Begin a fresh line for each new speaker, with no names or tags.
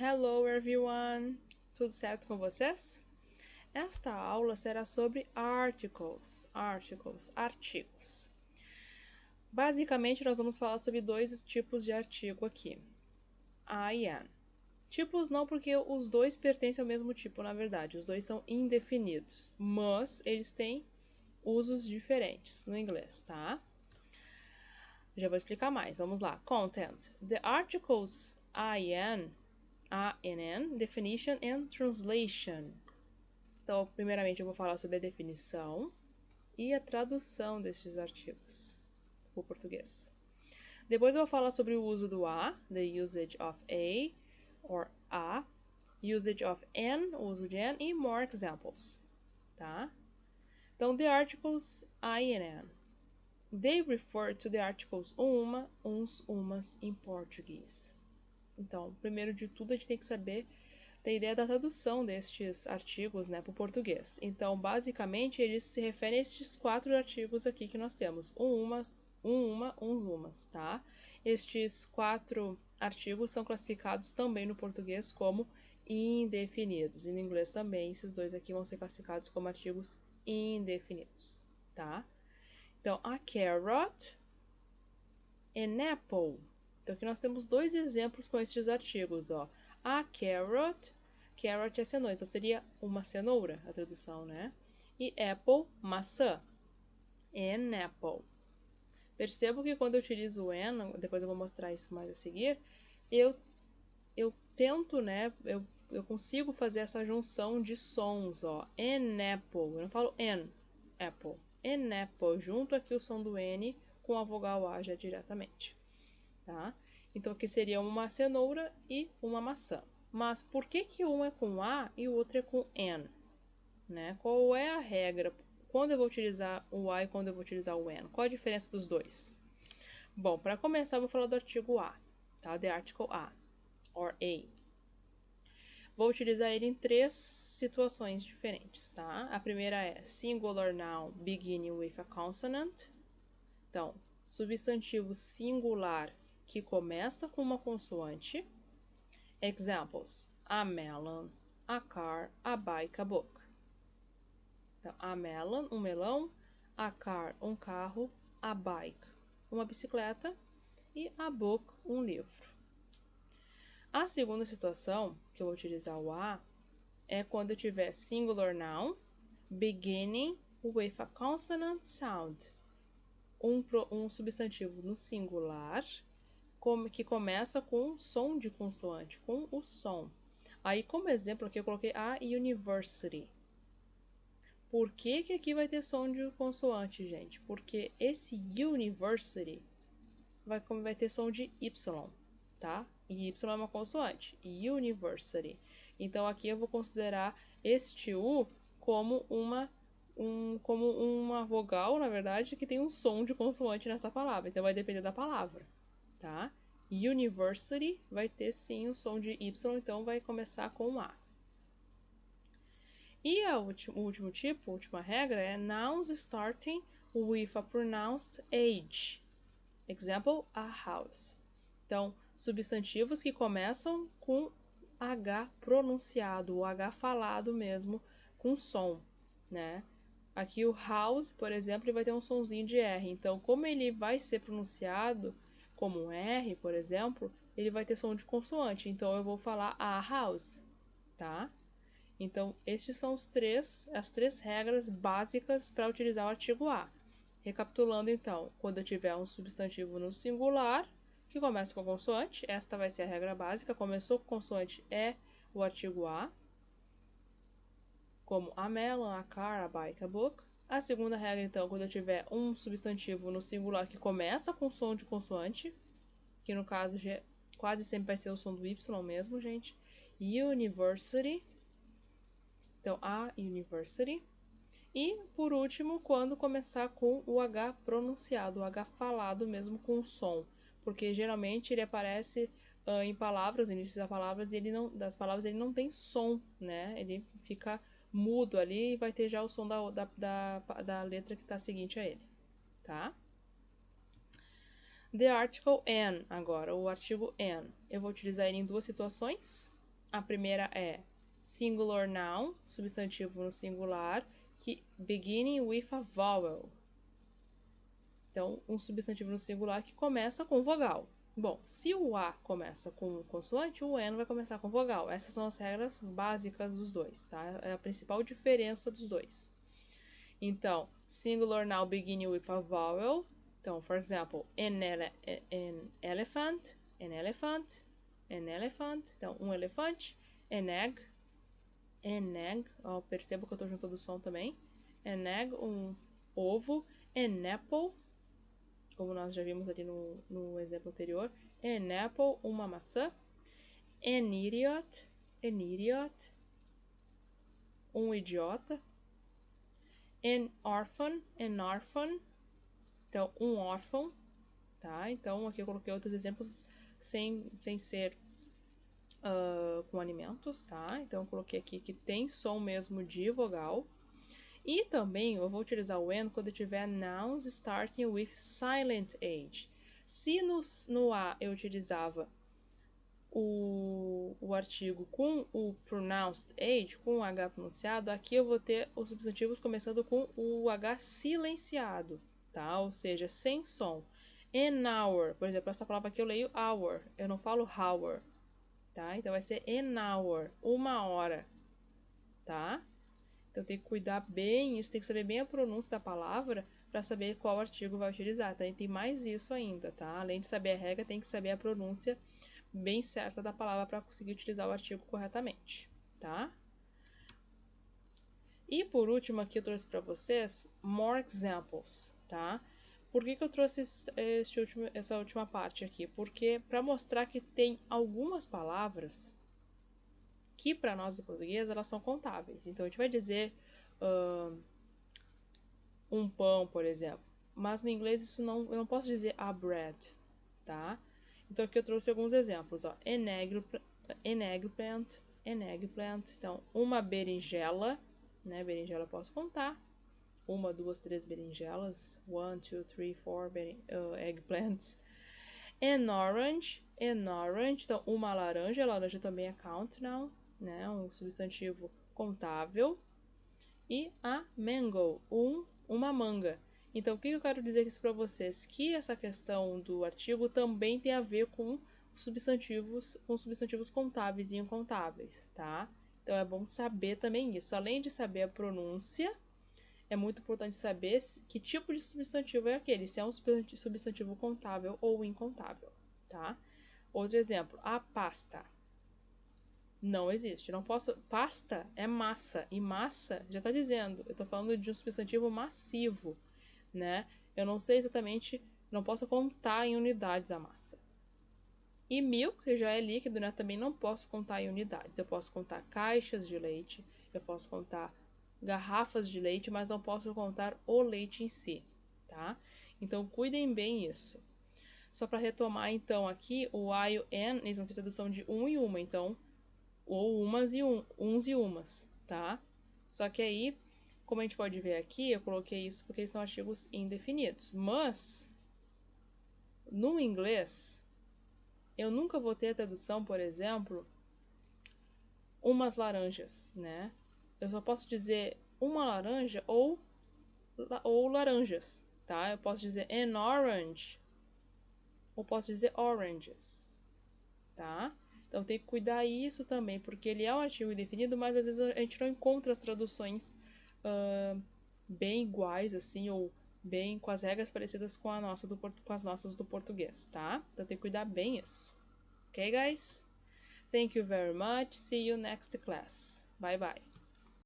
Hello everyone! Tudo certo com vocês? Esta aula será sobre articles, artigos. Basicamente, nós vamos falar sobre dois tipos de artigo aqui, I e an. Tipos não porque os dois pertencem ao mesmo tipo, na verdade, os dois são indefinidos, mas eles têm usos diferentes no inglês, tá? Já vou explicar mais, vamos lá. Content. The articles I and N, definition and translation. Então, primeiramente eu vou falar sobre a definição e a tradução destes artigos para o português. Depois eu vou falar sobre o uso do a, the usage of a or a, usage of an, o uso de an, e more examples, tá? Então, the articles I and an. They refer to the articles uma, uns, umas em português. Então, primeiro de tudo, a gente tem que saber ter ideia da tradução destes artigos, né, para o português. Então, basicamente, eles se referem a estes 4 artigos aqui que nós temos. Umas, uma, uns, umas, tá? Estes 4 artigos são classificados também no português como indefinidos. E no inglês também, esses dois aqui vão ser classificados como artigos indefinidos, tá? Então, a carrot and apple. Então, aqui nós temos 2 exemplos com estes artigos, ó. A carrot é cenoura, então seria uma cenoura, a tradução, né? E apple, maçã. An apple. Percebo que quando eu utilizo an, depois eu vou mostrar isso mais a seguir, eu tento, né? Eu consigo fazer essa junção de sons, ó. An apple. Eu não falo an apple. An apple. Junto aqui o som do N com a vogal A já diretamente. Tá? Então aqui seria uma cenoura e uma maçã. Mas por que um é com A e o outro é com N? Né? Qual é a regra? Quando eu vou utilizar o A e quando eu vou utilizar o N? Qual a diferença dos dois? Bom, para começar eu vou falar do artigo A, tá? The article A, or A. Vou utilizar ele em 3 situações diferentes, tá? A primeira é singular noun beginning with a consonant. Então, substantivo singular que começa com uma consoante. Examples: a melon, a car, a bike, a book. Então, a melon, um melão, a car, um carro, a bike, uma bicicleta e a book, um livro. A segunda situação que eu vou utilizar o a é quando eu tiver singular noun beginning with a consonant sound. Um substantivo no singular que começa com som de consoante, com o som. Aí, como exemplo, aqui eu coloquei a university. Por que aqui vai ter som de consoante, gente? Porque esse university vai ter som de Y, tá? E Y é uma consoante. University. Então, aqui eu vou considerar este U como uma vogal, na verdade, que tem um som de consoante nessa palavra. Então, vai depender da palavra, tá? University vai ter sim o som de Y, então vai começar com A. E o último tipo, a última regra é nouns starting with a pronounced age. Example, a house. Então, substantivos que começam com H pronunciado, o H falado mesmo, com som, né? Aqui o house, por exemplo, ele vai ter um sonzinho de R. Então, como ele vai ser pronunciado como um R, por exemplo, ele vai ter som de consoante. Então, eu vou falar a house, tá? Então, estes são as 3 regras básicas para utilizar o artigo A. Recapitulando, então, quando eu tiver um substantivo no singular, que começa com consoante, esta vai ser a regra básica. Começou com consoante é o artigo A, como a melon, a car, a bike, a book. A segunda regra, então, quando eu tiver um substantivo no singular que começa com som de consoante, que no caso quase sempre vai ser o som do Y mesmo, gente. University. Então, a university. E, por último, quando começar com o H pronunciado, o H falado mesmo com som. Porque geralmente ele aparece em palavras, no início das palavras ele não tem som, né? Ele fica mudo ali e vai ter já o som da letra que está seguinte a ele, tá? The article an, agora, o artigo an. Eu vou utilizar ele em 2 situações. A primeira é singular noun, substantivo no singular, que beginning with a vowel. Então, um substantivo no singular que começa com vogal. Bom, se o A começa com consoante, o N vai começar com vogal. Essas são as regras básicas dos dois, tá? É a principal diferença dos dois. Então, singular noun beginning with a vowel. Então, for example, an elephant, an elephant, an elephant. Então, um elefante. An egg. Ó, perceba que eu estou juntando o som também. An egg, um ovo. An apple, como nós já vimos ali no exemplo anterior. An apple, uma maçã. An idiot, um idiota. An orphan, então um órfão, tá? Então aqui eu coloquei outros exemplos sem ser com alimentos, tá? Então eu coloquei aqui que tem som mesmo de vogal. E também eu vou utilizar o when quando eu tiver nouns starting with silent H. Se no A eu utilizava o artigo com o pronounced H, com o H pronunciado, aqui eu vou ter os substantivos começando com o H silenciado, tá? Ou seja, sem som. An hour, por exemplo, essa palavra aqui eu leio hour, eu não falo hour, tá? Então vai ser an hour, uma hora, tá? Então tem que cuidar bem isso, tem que saber bem a pronúncia da palavra para saber qual artigo vai utilizar, tá? E tem mais isso ainda, tá? Além de saber a regra, tem que saber a pronúncia bem certa da palavra para conseguir utilizar o artigo corretamente, tá? E por último aqui eu trouxe para vocês more examples, tá? Por que eu trouxe essa última parte aqui? Porque para mostrar que tem algumas palavras que para nós do português elas são contáveis. Então a gente vai dizer um pão, por exemplo, mas no inglês isso não, eu não posso dizer a bread, tá? Então aqui eu trouxe alguns exemplos, ó. An eggplant. Então, uma berinjela, né? Berinjela eu posso contar. 1, 2, 3 berinjelas. 1, 2, 3, 4 eggplants. An orange. Então, uma laranja. A laranja também é count noun, né? Um substantivo contável. E a mango. Uma manga. Então, o que eu quero dizer isso para vocês? Que essa questão do artigo também tem a ver com substantivos contáveis e incontáveis, tá? Então, é bom saber também isso. Além de saber a pronúncia, é muito importante saber que tipo de substantivo é aquele, se é um substantivo contável ou incontável, tá? Outro exemplo, a pasta. Não existe, não posso... Pasta é massa, e massa, já está dizendo, eu estou falando de um substantivo massivo, né? Eu não sei exatamente, não posso contar em unidades a massa. E milk, que já é líquido, né? Também não posso contar em unidades. Eu posso contar caixas de leite, eu posso contar garrafas de leite, mas não posso contar o leite em si, tá? Então, cuidem bem isso. Só para retomar, então, aqui, o I e o N, eles vão ter tradução de um e uma, então, ou umas e uns e umas, tá? Só que aí, como a gente pode ver aqui, eu coloquei isso porque eles são artigos indefinidos. Mas, no inglês, eu nunca vou ter a tradução, por exemplo, umas laranjas, né? Eu só posso dizer uma laranja ou laranjas, tá? Eu posso dizer an orange ou posso dizer oranges, tá? Então tem que cuidar isso também, porque ele é um artigo indefinido, mas às vezes a gente não encontra as traduções bem iguais, assim, ou bem com as regras parecidas com as nossas do português, tá? Então tem que cuidar bem isso. Ok, guys? Thank you very much. See you next class. Bye bye.